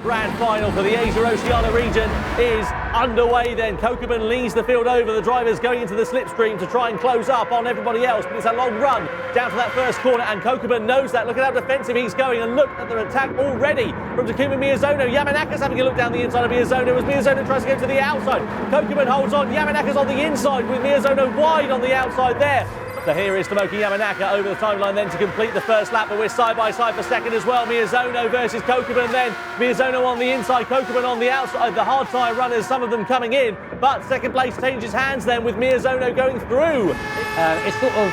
Grand Final for the Asia-Oceania region is underway then. Kokeman leads the field over. The driver's going into the slipstream to try and close up on everybody else, but it's a long run down to that first corner, and Kokeman knows that. Look at how defensive he's going, and look at the attack already from Takuma Miyazono. Yamanaka's having a look down the inside of Miyazono as Miyazono tries to go to the outside. Kokeman holds on. Yamanaka's on the inside with Miyazono wide on the outside there. So here is Tomoki Yamanaka over the timeline then to complete the first lap, but we're side by side for second as well. Miyazono versus Kokeman then. Miyazono on the inside, Kokeman on the outside. The hard tyre runners, some of them coming in, but second place changes hands then with Miyazono going through. It's sort of,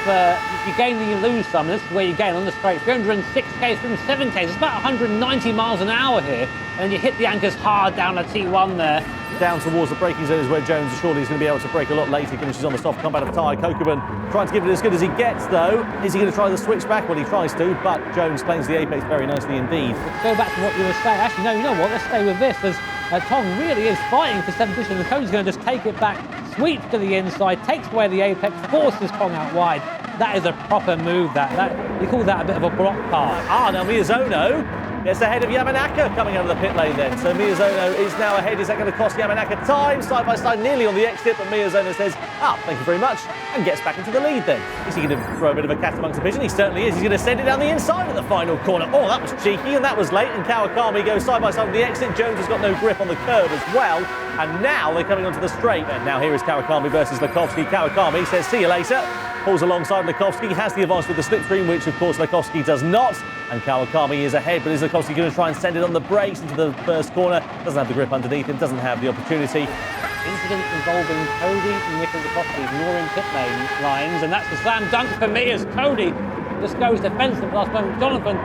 you gain and you lose some. This is where you gain on the straight. 306k's, 307k's. It's about 190 miles an hour here, and you hit the anchors hard down at T1 there. Down towards the braking zone is where Jones surely is going to be able to brake a lot later, given she's on the soft combat of tyre. Kokeman trying to give it as good as he gets, though. Is he going to try the switch back? Well, he tries to, but Jones claims the apex very nicely indeed. Go back to what you were saying. Actually, no, you know what? Let's stay with this. As Tom really is fighting for 7th position. The Cody's going to just take it back, sweeps to the inside, takes away the apex, forces Kong out wide. That is a proper move, that you call that a bit of a block pass. Now Miyazono gets ahead of Yamanaka coming out of the pit lane then. So Miyazono is now ahead. Is that going to cost Yamanaka time? Side by side, nearly on the exit, but Miyazono says, thank you very much, and gets back into the lead then. Is he going to throw a bit of a cat amongst the pigeon? He certainly is. He's going to send it down the inside of the final corner. Oh, that was cheeky, and that was late, and Kawakami goes side by side with the exit. Jones has got no grip on the curb as well, and now they're coming onto the straight. And now here is Kawakami versus Lakowski. Kawakami says, see you later. Pulls alongside Lakowski, has the advantage with the slipstream, which of course Lakowski does not. And Kawakami is ahead, but is Lakowski going to try and send it on the brakes into the first corner? Doesn't have the grip underneath him, doesn't have the opportunity. Incident involving Cody and Nicholas Lakowski ignoring pit lane lines, and that's the slam dunk for me as Cody just goes defensive last moment. Jonathan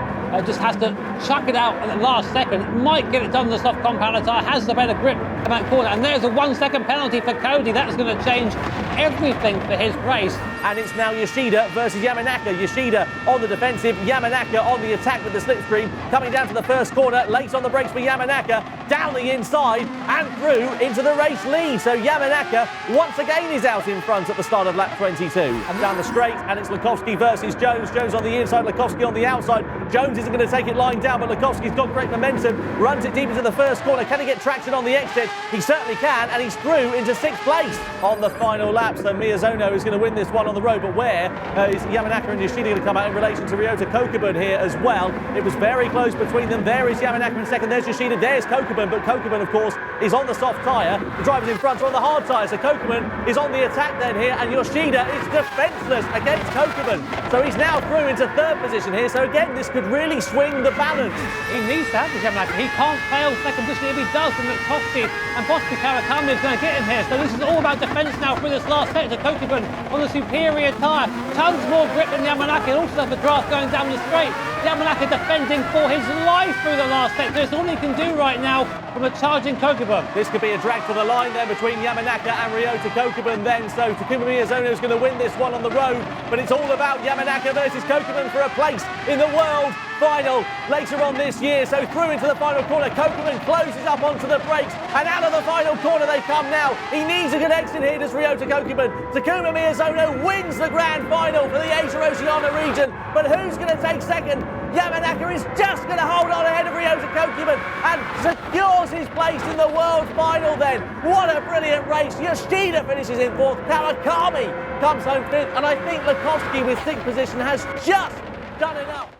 just has to chuck it out at the last second. Might get it done in the soft compound tyre, has the better grip in that corner, and there's a 1 second penalty for Cody. That's going to change everything for his race. And it's now Yoshida versus Yamanaka. Yoshida on the defensive, Yamanaka on the attack with the slipstream, coming down to the first corner, late on the brakes for Yamanaka, down the inside and through into the race lead. So Yamanaka once again is out in front at the start of lap 22. And down the straight, and it's Lakowski versus Jones. Jones on the inside, Lakowski on the outside. Jones isn't going to take it lying down, but Lakowski's got great momentum, runs it deep into the first corner. Can he get traction on the exit? He certainly can, and he's through into 6th place on the final lap. So Miyazono is going to win this one on the road, but where is Yamanaka and Yoshida going to come out in relation to Ryota Kokeman here as well? It was very close between them. There is Yamanaka in second, there's Yoshida, there's Kokeman, but Kokeman, of course, is on the soft tyre. The drivers in front are on the hard tyre, so Kokeman is on the attack then here, and Yoshida is defenceless against Kokeman. So he's now through into 3rd position here, so again, this could really swing the balance. He needs to have this Yamanaka. He can't fail 2nd position. If he does, then Lakowski and possibly Kawakami is going to get him here. So this is all about defence now through this last sector. Kokeman on the superior tyre, tons more grip than Yamanaka, and also the draft going down the straight. Yamanaka defending for his life through the last sector. It's all he can do right now from a charging Kokeman. This could be a drag to the line there between Yamanaka and Ryota Kokeman then, so Takuma Miyazono is going to win this one on the road, but it's all about Yamanaka versus Kokeman for a place in the world final later on this year. So through into the final corner, Kokeman closes up onto the brakes, and out of the final corner they come now. He needs a good exit here, does Ryota Kokeman. Takuma Miyazono wins the grand final for the Asia-Oceania region, but who's going to take second? Yamanaka is just going to hold on ahead of Ryota Kokeman and secures his place in the world final then. What a brilliant race. Yoshida finishes in 4th, Kawakami comes home 5th, and I think Lakowski with 6th position has just done enough.